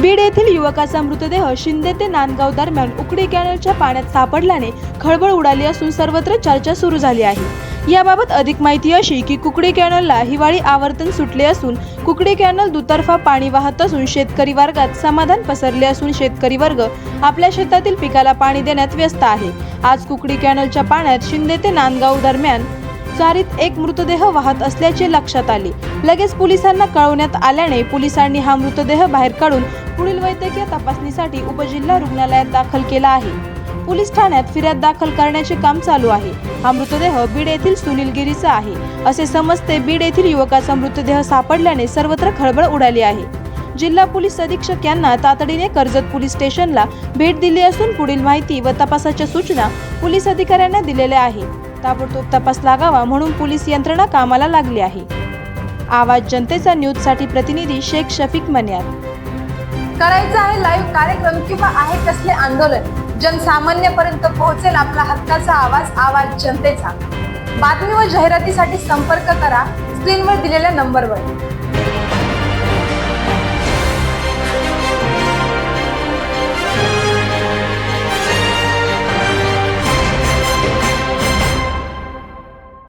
बीड येथील युवकाचा मृतदेह शिंदे ते नांदगाव दरम्यान उकडी कॅनलच्या पाण्यात सापडल्याने खळबळ उडाली असून सर्वत्र चर्चा सुरू झाली आहे। याबाबत अधिक माहिती अशी की कुकडी कॅनलला हिवाळी आवर्तन सुटले असून कुकडी कॅनल दुतर्फा पाणी वाहत असून शेतकरी वर्गात समाधान पसरले असून शेतकरी वर्ग आपल्या शेतातील पिकाला पाणी देण्यात व्यस्त आहे। आज कुकडी कॅनलच्या पाण्यात शिंदे ते नांदगाव दरम्यान चारीत एक मृतदेह वाहत असल्याचे लक्षात आले। लगेच पोलिसांना कळवण्यात आल्याने पोलिसांनी हा मृतदेह बाहेर काढून पुढील वैद्यकीय तपासणीसाठी उपजिल्हा रुग्णालयात दाखल केला आहे। पोलीस ठाण्यात फिर्याद दाखल करण्याचे काम चालू आहे। हा मृतदेह बीड येथील सुनील गिरीचा आहे असे समजते। बीड येथील युवकाचा मृतदेह सापडल्याने सर्वत्र खळबळ उडाली आहे। जिल्हा पोलीस अधीक्षक यांना तातडीने कर्जत पोलीस स्टेशनला भेट दिली असून पुढील माहिती व तपासाच्या सूचना पोलीस अधिकाऱ्यांना दिलेल्या आहे। ताबडतोब तपास लागावा म्हणून पोलीस यंत्रणा कामाला लागली आहे। आवाज जनतेचा न्यूजसाठी प्रतिनिधी शेख शफीक मन्यार। करायचं आहे लाईव्ह कार्यक्रम किंवा आहे कसले आंदोलन, जनसामान्यपर्यंत पोहोचेल आपला हक्काचा आवाज, आवाज जनतेचा। बातमी व जाहिरातीसाठी संपर्क करा स्क्रीनवर दिलेल्या नंबरवर।